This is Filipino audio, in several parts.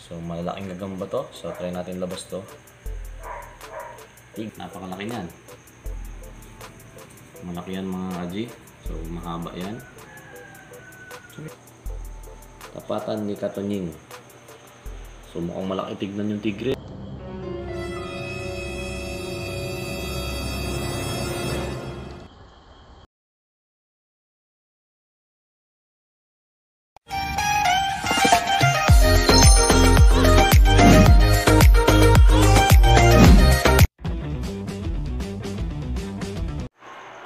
So malaking gagamba to. So try natin labas to. Napakalaki niyan. Malaki yan mga kaji. So mahaba yan. Tapatan ni Katunying. So mukhang malaki tignan yung tigre.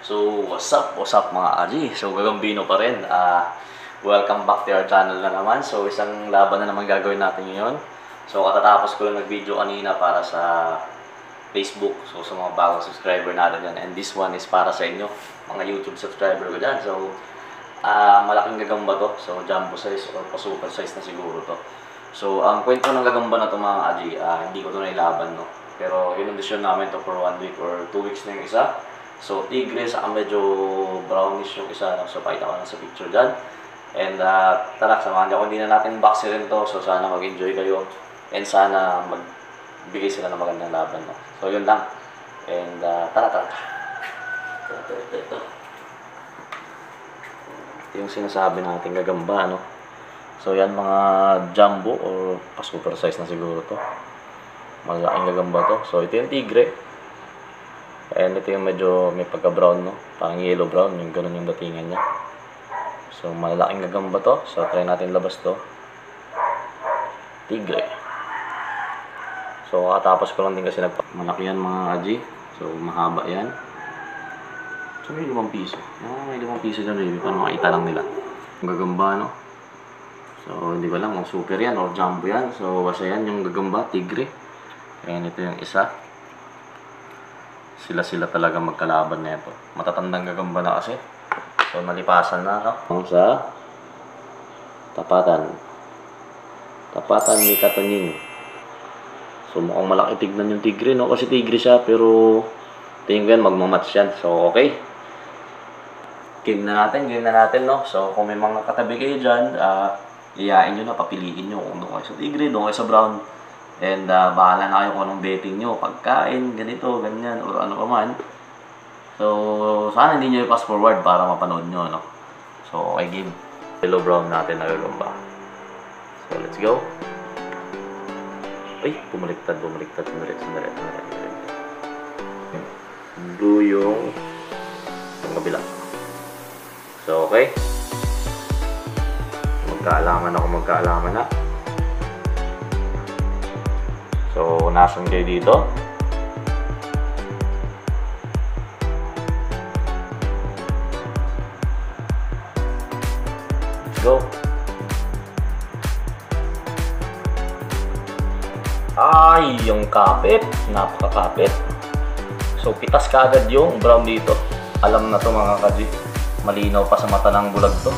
So what's up mga kaji? So Gagambino pa rin. Welcome back to our channel na naman. So isang laban na naman gagawin natin ngayon. So katatapos ko lang nag-video kanina para sa Facebook. So sa mga bagong subscriber natin yan. And this one is para sa inyo, mga YouTube subscriber ko dyan. So malaking gagamba to. So jumbo size or pa-super size na siguro to. So ang kwento ng gagamba na to mga kaji, hindi ko to nailaban, no? Pero inundisyon namin to for 1 week or 2 weeks na yung isa. So tigre, saka medyo brownish yung isa, no? So pakita ko na sa picture dyan. And tara, samahan niyo ako. Hindi na natin boxing to. So sana mag-enjoy kayo. And sana magbigay sila ng magandang laban, no? So yun lang. And tara. Ito yung sinasabi natin gagamba, no? So yan mga jumbo or pa-super size na siguro to. Malaking gagamba to. So ito yung tigre. And ito yung medyo may pagka-brown, no? Parang yellow brown, yung ganun yung datingan niya. So malaking gagamba to. So try natin labas to. Tigre. So katapos ko lang din kasi malaki yan mga kaji. So mahaba yan. So may 5 piso. May 5 piso dyan rin. Paano makita lang nila. Yung gagamba, no? So hindi ko lang kung super yan or jumbo yan. So basta yan yung gagamba, tigre. And ito yung isa. Sila talaga magkalaban na ito. Matatandang gagamba na kasi. So nalipasan na, no? Sa tapatan ni Katunying. So mukhang malaki tignan yung tigre, no? Kasi tigre siya, pero tingin ko yan, magmamatch yan. So okay, game na natin, no? So kung may mga katabi kayo dyan, iyain nyo na, papiliin nyo kung doon kayo sa tigre, doon kayo sa brown. And bahala na kayo kung anong betting nyo, pagkain, ganito, ganyan, or ano pa man. So sana hindi nyo i-pass forward para mapanood nyo, no? So okay, game. Yellow brown natin na gagamba. So let's go. Ay, bumaliktad. Sandali. Blue yung kabila. So okay. Magkaalaman na. So, nasan kayo dito? Let's go. Ay, yung kapit. Napakakapit. So, pitas kaagad yung brown dito. Alam na to mga kaji. Malinaw pa sa mata ng bulag to.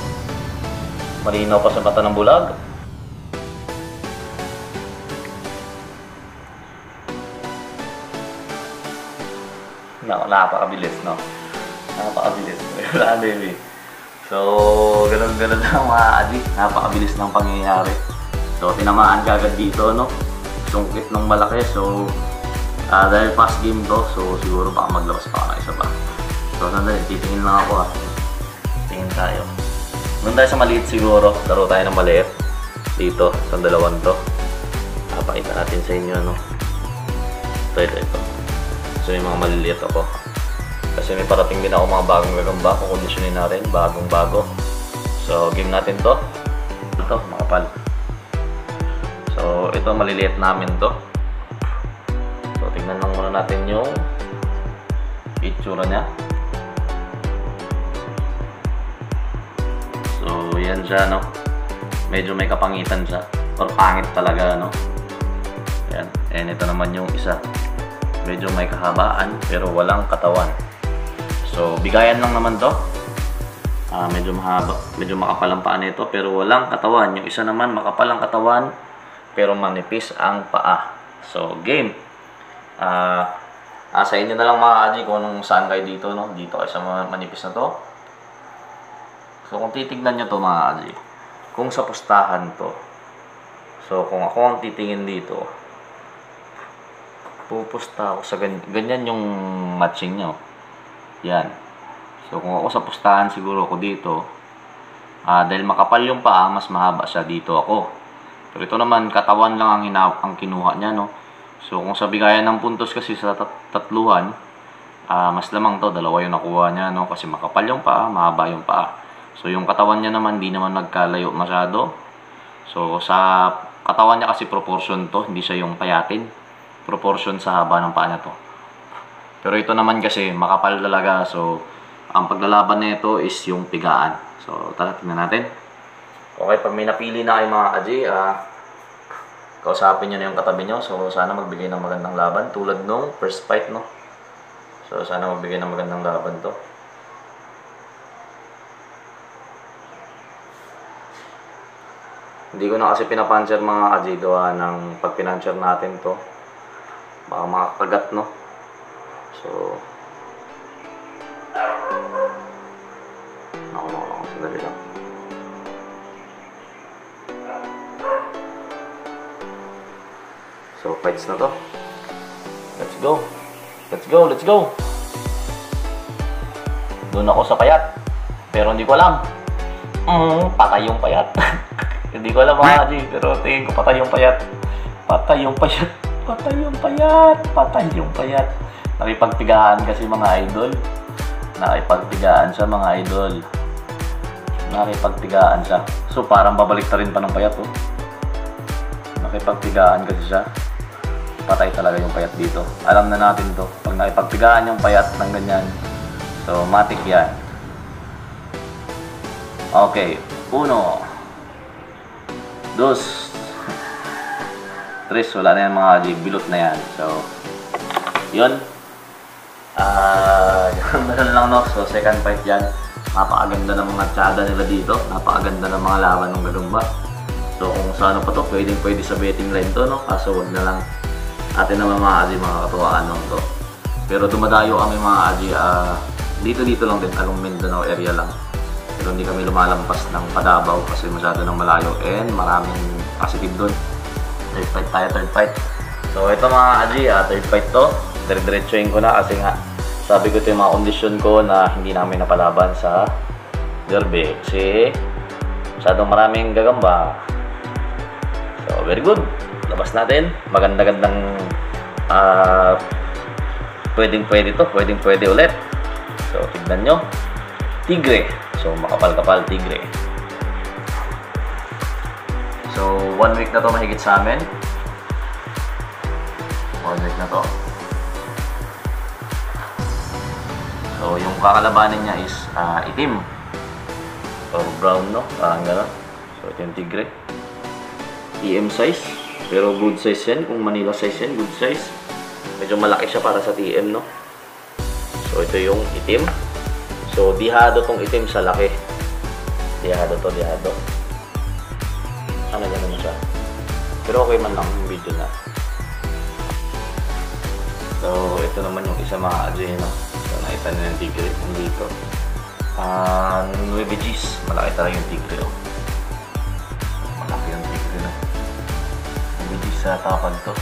Napakabilis, no? Wala, baby. So, ganun lang mga kaji. Napakabilis ng pangyayari. So, tinamaan kagad dito, no? Sungkit ng malaki. So, dahil past game to, so siguro baka maglabas pa ako ng isa pa. So, sandali, titingin lang ako, Tingin tayo. Doon tayo sa maliit siguro. Laro tayo ng maliit. Dito, sa dalawang to. Pakita natin sa inyo, no? Ito. So, yung mga maliliit ako. Kasi may parating din ako mga bagong gagamba. Kukondisyonin natin. Bagong-bago. So, game natin to. Ito, makapal. So, ito maliliit namin to. So, tingnan lang muna natin yung itsura niya. So, yan siya, no? Medyo may kapangitan siya. Or pangit talaga, no? Yan. And ito naman yung isa. Medyo may kahabaan, pero walang katawan. So, bigayan lang naman to. Medyo mahaba. Medyo makapal ang paa nito, pero walang katawan. Yung isa naman, makapal ang katawan, pero manipis ang paa. So, game. Sa inyo na lang mga kaji kung anong saan kayo dito, no? Dito kayo sa manipis na to. So, kung titignan nyo to mga kaji, kung sa pustahan to, So, kung ako ang titingin dito, pupusta ako sa ganyan yung matching nyo. Yan. So, kung ako sa pustahan, siguro ako dito. Dahil makapal yung paa, mas mahaba siya, dito ako. Pero ito naman, katawan lang ang kinuha niya, no? So, kung sa bigayan ng puntos kasi sa tatluhan, mas lamang to, dalawa yung nakuha niya, no? Kasi makapal yung paa, mahaba yung paa. So, yung katawan niya naman, di naman nagkalayo masyado. So, sa katawan niya kasi proportion to, hindi siya yung payatin. Proportion sa haba ng paa niya to. Pero ito naman kasi, makapal talaga. So, ang paglalaban nito is yung pigaan. So, tara, tingnan natin. Okay, pag may napili na kayo mga kaji, kausapin nyo na yung katabi nyo. So, sana magbigay ng magandang laban. Tulad nung first fight, no? So, sana magbigay ng magandang laban to. Hindi ko na kasi pinapuncher mga kaji, gawa ng pag pinuncher natin to, baka makakagat, no? So, ako, sandali lang. So, fights na to. Let's go. Let's go, let's go. Doon ako sa payat. Pero hindi ko alam. Patay yung payat. Hindi ko alam mga kaji, pero tingin ko patay yung payat. Patay yung payat. Patay yung payat. Patay yung payat. Nakipagtigaan kasi mga idol. Nakipagtigaan siya mga idol. Nakipagtigaan siya. So parang babalik ta rin pa ng payat, oh. Nakipagtigaan kasi siya. Patay talaga yung payat dito. Alam na natin to. Pag nakipagtigaan yung payat ng ganyan, so matik yan. Okay. 1 2 3, wala na yan mga kaji. Bilot na yan. So, yun. Ganun lang, no? So, second fight yan. Napakaganda ng mga tsada nila dito. Napakaganda ng mga laban ng gagamba. So, kung sa ano pa to, pwede sa betting line to, no? Kaso wag na lang atin naman mga kaji, mga katuwaan nung to. Pero dumadayo kami mga kaji, dito lang din, along Mindanao area lang. Pero hindi kami lumalampas ng Padabaw kasi masyado ng malayo and maraming positive doon. Third fight tayo, third fight. So ito mga kaji, third fight to. Dire-diretsuhin ko na kasi nga sabi ko ito yung mga kondisyon ko na hindi namin napalaban sa derby kasi masyadong maraming gagamba. So very good. Labas natin. Maganda-gandang pwedeng-pwede to. Pwedeng-pwede ulit. So tignan nyo. Tigre. So makapal-kapal tigre. So 1 week na to mahigit sa amin. 1 week na to. So yung kakalabanin niya is itim. Or brown, no? Parang gano'n. So ito yung tigre. TM size. Pero good size yan. Kung Manila size yan, good size. Medyo malaki siya para sa TM, no? So ito yung itim. So dihado tong itim sa laki. Dihado to, dihado. Ano gano'n na siya. Pero okay man lang yung video na. So ito naman yung isa mga kaji, no? So nakita nyo yung tigre dito. 9 Gs. Malaki talaga yung tigre, oh. Malaki yung tigre, no? 9 Gs sa tapag to.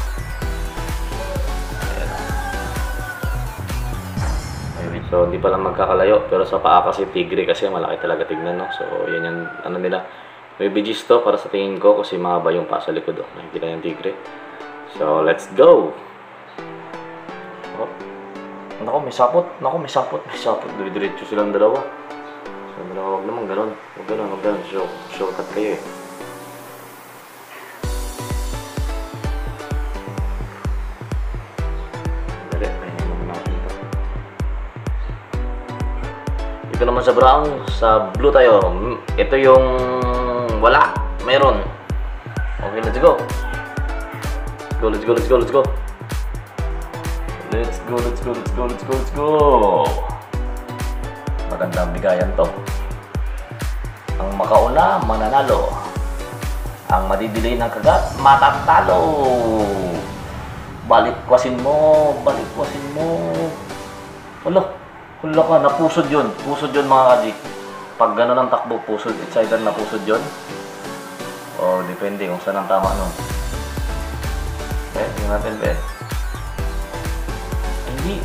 Ayan. So hindi pala magkakalayo. Pero sa paa kasi tigre kasi malaki talaga tignan, no? So yan yung ano nila. 9 Gs to para sa tingin ko kasi mahaba yung paa sa likod, oh. Nakikita yung tigre. So let's go! Oh. Nako, may sapot. Nako, may sapot. May sapot. Dire-diretso silang dalawa. So, dalawa, wag naman ganon. Wag ganon, wag ganon. Shortcut kayo, eh. Dali, pahinga naman natin ito. Ito naman sa brown. Sa blue tayo. Ito yung wala. Meron. Okay, let's go. Let's go, let's go, let's go. Let's go, let's go, let's go, let's go, let's go. Magandang bigayan to. Ang makauna, mananalo. Ang madidilay ng kagat, matatalo. Balikwasin mo, balikwasin mo. Wala ka, napusod yun. Pusod yun mga kaji. Pag gano'n ang takbo, pusod. It's either napusod yun. O, depende kung saan ang tama nun. Tingnan natin, be. Hindi.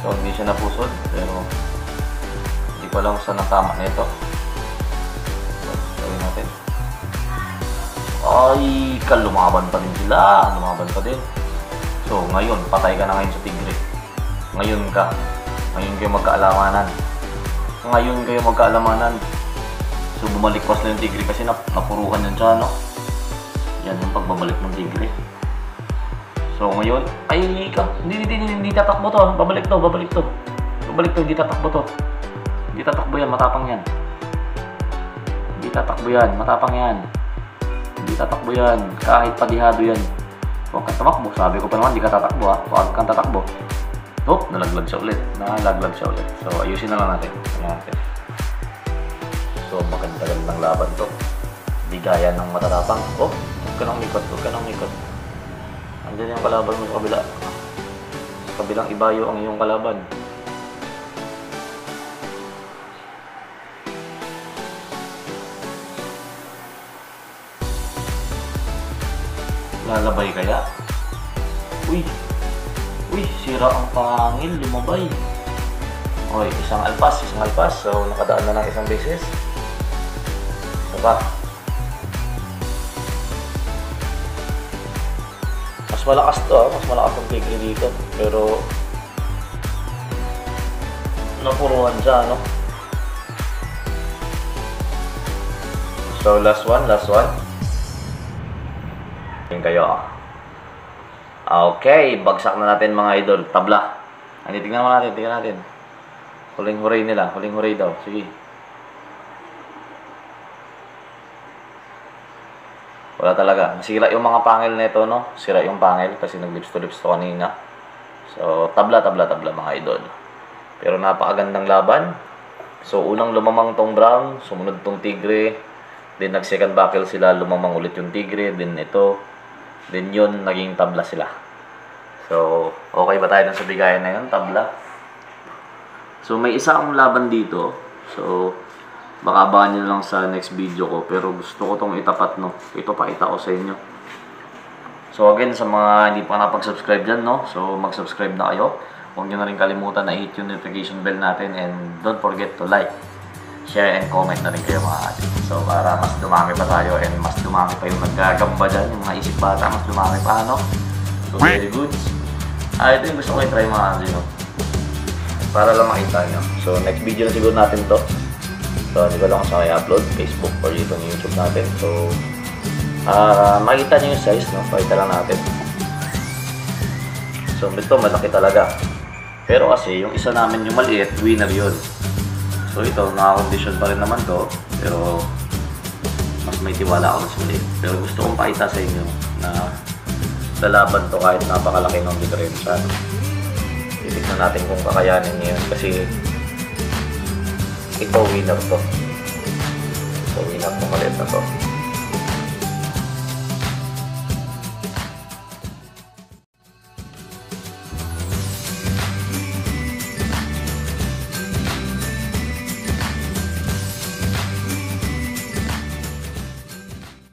So, hindi siya napusod. Pero, hindi pa lang saan ang tama nito. So, gawin natin. Ay, lumaban pa din sila. Lumaban pa din. So, ngayon, patay ka na ngayon sa tigre. Ngayon kayo magkaalamanan. So, bumalikwas na yung tigre kasi napuruhan yan siya, no? Yan yung pagbabalik ng tigre. So, ngayon, ay, hindi tatakbo to. Babalik to, hindi tatakbo to. Hindi tatakbo yan, matapang yan. Hindi tatakbo yan, kahit padihado yan. Huwag kang tamakbo, sabi ko pa naman, hindi ka tatakbo ha. Huwag kang tatakbo. Oh, nalaglag siya ulit. So, ayusin na lang natin. So, maganda-gandang laban to. Bigayan ng matatapang. Oh, huwag ka nang mikot. Andiyan yung kalaban mo sa kabila. Sa kabilang ibayo ang iyong kalaban. Lalabay kaya? Uy, sira ang pangil, lumabay. Oy, isang alpas. So, nakadaan na ng isang beses. Ito pa. Mas malakas to, mas malakas ang tigre dito. Pero, napuruhan siya, no? So, last one. Tingin kayo. Okay, bagsak na natin mga idol. Tabla. Tingnan natin. Huling huray nila. Huling huray daw. Sige. Wala talaga. Sira yung mga pangil nito, no? Sira yung pangil kasi nag-lips to kanina. So, tabla mga idol. Pero napakagandang laban. So, unang lumamang tong brown. Sumunod tong tigre. Then, nag-second buckle sila. Lumamang ulit yung tigre. Then, ito. Then, yun. Naging tabla sila. So, okay ba tayo sa bigayan na yun? Tabla. So, may isa akong laban dito. So, baka abangan nyo lang sa next video ko. Pero gusto ko itong itapat, no? Ito, pakita ko sa inyo. So, again, sa mga hindi pa napag-subscribe dyan, no? So, mag-subscribe na kayo. Huwag nyo na rin kalimutan na hit yung notification bell natin. And don't forget to like, share, and comment na rin kayo mga atin. So, para mas dumami pa tayo and mas dumami pa yung naggagamba dyan. Yung mga isip bata, mas dumami pa, no? So, very good. Ito yung gusto ko i-try mga atin, no? Para lang makita nyo. So, next video na siguro natin to. So, hindi ko lang sa i-upload, Facebook or yung YouTube natin. So, makita nyo yung size, no? Pakita lang natin. So, ito malaki talaga. Pero kasi, yung isa namin yung maliit, winner yun. So, ito, naka-condition pa rin naman to. Pero, mas may tiwala ako sa maliit. Pero gusto kong pakita sa inyo na lalaban to kahit napakalaki ng diferensya. Titignan natin kung kakayanin niya yun. Kasi, ito winner to. So, winner to maliit na to.